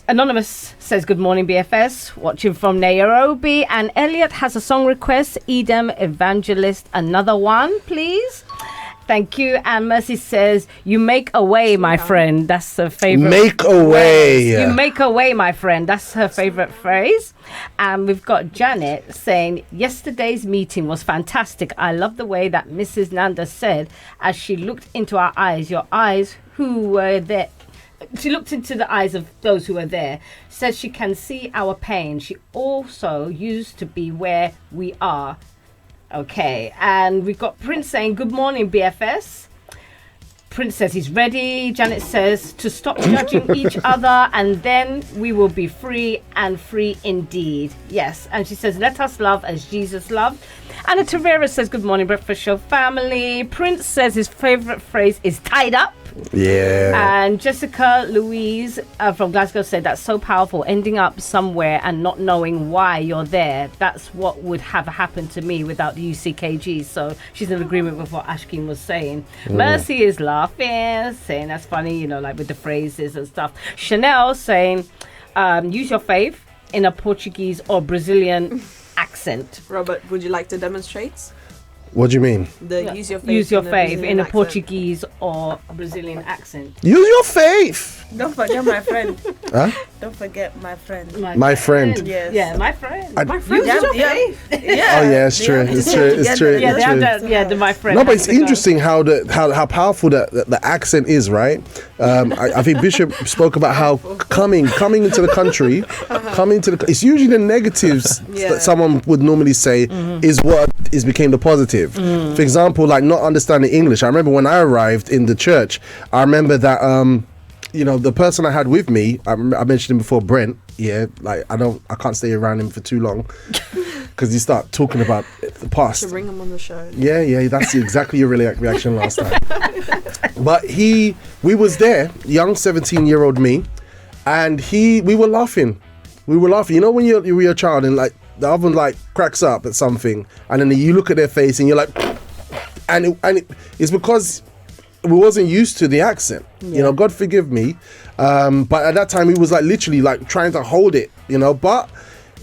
Anonymous says, good morning, BFS. Watching from Nairobi. And Elliot has a song request. Edem Evangelist, another one, please. Thank you. And Mercy says, you make a way, my friend. That's her favorite. Make a way. You make a way, my friend. That's her favorite phrase. And we've got Janet saying, yesterday's meeting was fantastic. I love the way that Mrs. Nanda said, as she looked into our eyes, your eyes who were there. She looked into the eyes of those who were there, says she can see our pain. She also used to be where we are. Okay, and we've got Prince saying, good morning, BFS. Prince says he's ready. Janet says to stop judging each other and then we will be free and free indeed. Yes, and she says, let us love as Jesus loved. Anna Tavera says, good morning, Breakfast Show family. Prince says his favorite phrase is tied up. Yeah. And Jessica Louise from Glasgow said that's so powerful, ending up somewhere and not knowing why you're there. That's what would have happened to me without the UCKG. So she's in agreement with what Ashkin was saying. Mercy is laughing, saying that's funny, you know, like with the phrases and stuff. Chanel saying, use your faith in a Portuguese or Brazilian accent. Robert, would you like to demonstrate? What do you mean? Use your faith, in a Portuguese or Brazilian accent. Use your faith. Don't forget my friend. Huh? Don't forget my friend. My friend. Yes. Yeah, my friend. My friend. Yeah. Oh yeah, it's true. It's true. It's true. Yeah, It's true. the my friend. No, but it's interesting how powerful the accent is, right? I think Bishop spoke about how coming into the country, it's usually the negatives that someone would normally say is what became the positive. For example, like not understanding English. I remember when I arrived in the church, I remember that the person I had with me, I mentioned him before, Brent. Yeah, like I can't stay around him for too long because you start talking about the past. To bring him on the show. Yeah, that's exactly your reaction last time. But we was there, young 17-year-old me, and we were laughing. You know when you're a child and like the other one like cracks up at something, and then you look at their face and you're like, and it's because we wasn't used to the accent. God forgive me, but at that time we was like literally like trying to hold it, but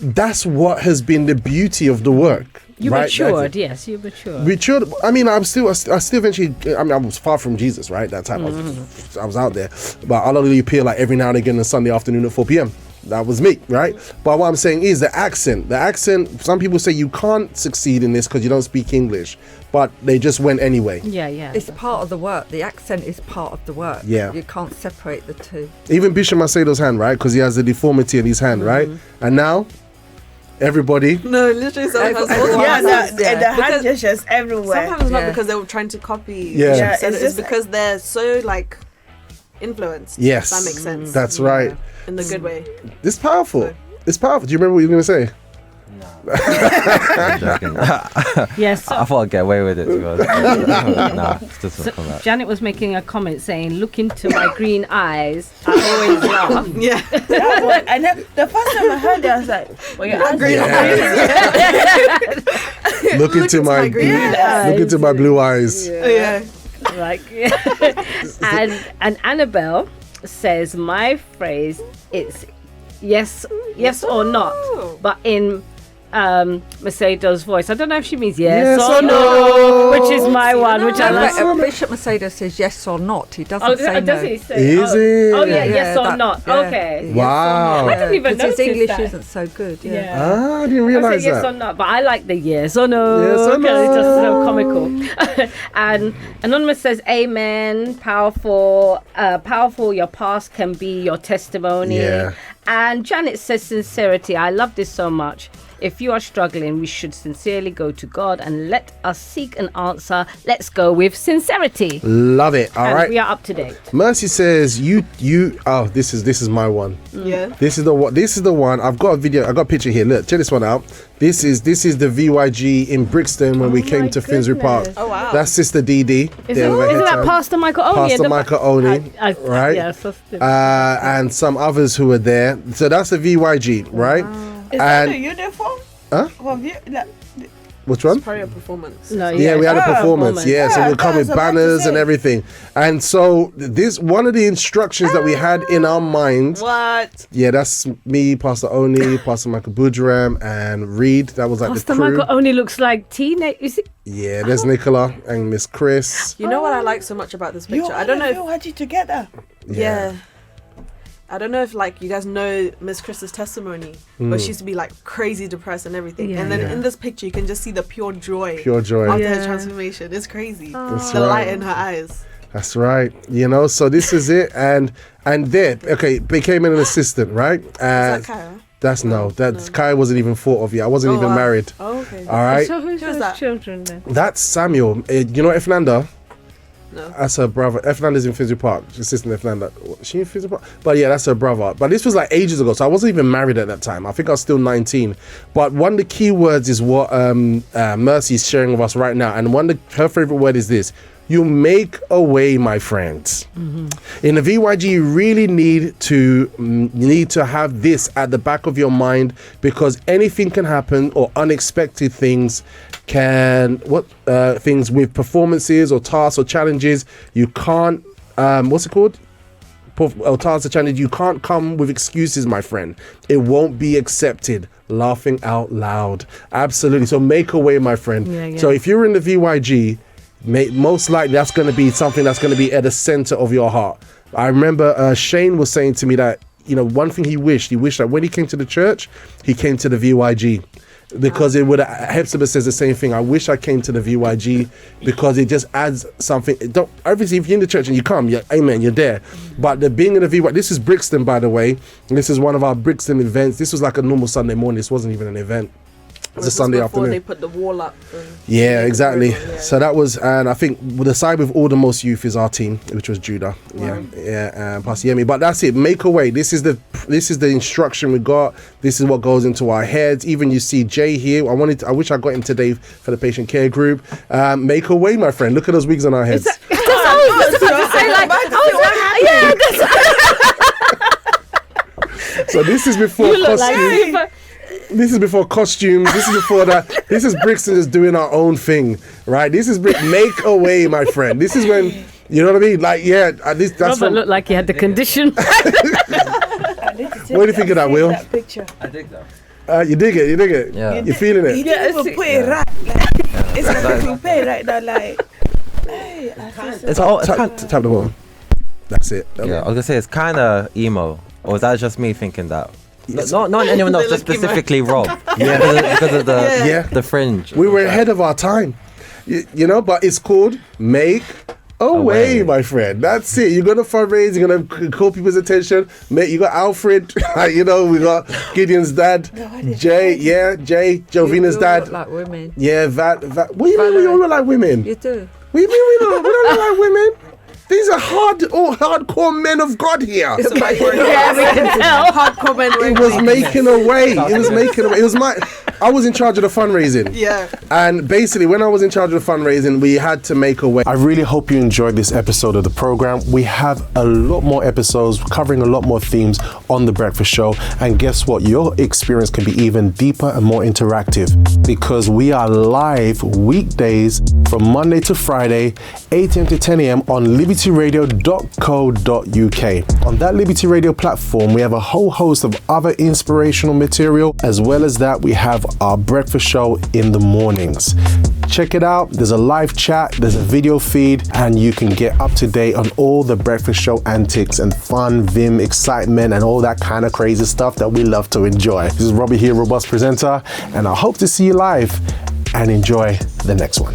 that's what has been the beauty of the work. You matured, yes, you matured. Matured. I mean, I still eventually. I mean, I was far from Jesus, right? That time I was out there, but I'll only appear like every now and again on Sunday afternoon at 4 p.m. That was me, right? But what I'm saying is the accent. Some people say you can't succeed in this because you don't speak English, but they just went anyway. Yeah. It's part of the work. The accent is part of the work. Yeah. You can't separate the two. Even Bishop Macedo's hand, right? Because he has a deformity in his hand, right? And now, everybody. No, literally, sometimes the hand gestures everywhere. Sometimes not because they were trying to copy. Yeah. It's because they're so like influenced. Yes, if that makes sense. That's right. In the good way. It's powerful. It's powerful. Do you remember what you were going to say? Yes. I thought I'd get away with it. It's just not that. Janet was making a comment saying, look into my green eyes. I always laugh. Yeah. That one. And then the first time I heard it, I was like, well, you're green eyes. Look into my green eyes. Look into my blue eyes. Yeah. Like, and Annabelle says my phrase is yes or not, but in Macedo's voice. I don't know if she means yes or no, which is my one, which I like. Bishop Macedo says yes or not. He doesn't say no. Does he say? Is it? Oh yeah, yes or not. Yeah. Okay. Wow. I didn't even notice his English that. isn't so good. Yeah. Ah, I didn't realize yes that. or not, but I like the yes or no. Yes or no. It's just so comical. And Anonymous says, amen, powerful, powerful, your past can be your testimony. Yeah. And Janet says, sincerity. I love this so much. If you are struggling, we should sincerely go to God and let us seek an answer. Let's go with sincerity. Love it. All and right. we are up to date. Mercy says, oh, this is my one. Yeah. This is the one. I've got a video. I got a picture here. Look, check this one out. This is the VYG in Brixton when we came to Finsbury Park. Oh wow. That's Sister Dee Dee. Isn't that Pastor Michael Oni? Pastor Michael Oni, right? Yes. And some others who were there. So that's the VYG, right? Is that the uniform? Huh? Like, Which one? It's probably a performance. No, yeah, we had a performance. Yeah, so Yeah, we'll come I was with about to banners say. and everything. And so this one of the instructions that we had in our mind. What? Yeah, that's me, Pastor Oni, Pastor Michael Budram, and Reed. That was like Pastor the crew. Michael only looks like teenage. Is it? Yeah, there's Nicola and Miss Chris. You know what I like so much about this picture? I don't know if you together. Yeah. I don't know if like you guys know Miss Chris's testimony, but she used to be like crazy depressed and everything. Yeah. And then in this picture you can just see the pure joy. Pure joy. After Yeah. her transformation. It's crazy. That's The right. light in her eyes. That's right. You know, so this is it. And there, okay, became an assistant, right? Is that Kaya? Kaya wasn't even thought of yet. I wasn't even wow. married. Oh, okay. All right. So who's Who's those that? children then? That's Samuel. You know Efnanda? No. That's her brother. Efnanda's in Finsbury Park. She's assistant Efnanda. She in Finsbury Park? But yeah, that's her brother. But this was like ages ago, so I wasn't even married at that time. I think I was still 19. But one of the key words is what Mercy is sharing with us right now. And her favorite word is this. You make a way, my friends. Mm-hmm. In the VYG, you really need to have this at the back of your mind, because anything can happen, or unexpected things things with performances or tasks or challenges. You can't what's it called? Or tasks or challenges. You can't come with excuses, my friend. It won't be accepted. Laughing out loud. Absolutely. So make a way, my friend. Yeah. So if you're in the VYG, most likely that's going to be something that's going to be at the center of your heart. I remember Shane was saying to me that, you know, one thing he wished that when he came to the church, he came to the VYG, because it would. Hepzibah says the same thing. I wish I came to the VYG, because it just adds something. Obviously, if you're in the church and you come, amen, you're there. But the being in the VYG, this is Brixton, by the way. This is one of our Brixton events. This was like a normal Sunday morning. This wasn't even an event. It's a Sunday before afternoon. they put the wall up. Yeah, exactly. Yeah. So that was, and I think the side with all the most youth is our team, which was Judah. Wow. Yeah, Pastor Yemi. But that's it. Make a way. This is the instruction we got. This is what goes into our heads. Even you see Jay here. I wish I got him today for the patient care group. Make a way, my friend. Look at those wigs on our heads. So this is before costume. This is before costumes. This is before that. This is Brixton just doing our own thing, right? This is make a way, my friend. This is when, you know what I mean? Like, yeah, at least that's Robert looked like he had the condition. What do you think of that, Will? That picture. I dig that. You dig it? Yeah. You're feeling You it? didn't even put it right. Like, it's like you pay right now. Like, hey, It's all. Tap the ball. That's it. Yeah, I was gonna say it's kind of emo, or is that just me thinking that? Not anyone else, just specifically Rob. Yeah, because of the fringe. We were ahead of our time, you know. But it's called Make a Way, my friend. That's it. You're gonna fundraise. You're gonna call people's attention. You got Alfred. You know, we got Gideon's dad, Jay. Yeah, Jay, Jovina's dad. Look like women. Yeah, What do you mean we all look like women? You do. What do you mean we don't look like women? These are hardcore men of God here. Yeah, we can tell. Hardcore men. It was making a way. It was I was in charge of the fundraising. Yeah. And basically, when I was in charge of the fundraising, we had to make a way. I really hope you enjoyed this episode of the program. We have a lot more episodes covering a lot more themes on The Breakfast Show. And guess what? Your experience can be even deeper and more interactive, because we are live weekdays from Monday to Friday, 8 a.m. to 10 a.m. on libertyradio.co.uk. On that Liberty Radio platform, we have a whole host of other inspirational material. As well as that, we have our breakfast show in the mornings. Check it out. There's a live chat, there's a video feed, and you can get up to date on all the breakfast show antics and fun, vim, excitement, and all that kind of crazy stuff that we love to enjoy. This is Robbie here, Robust Presenter, and I hope to see you live and enjoy the next one.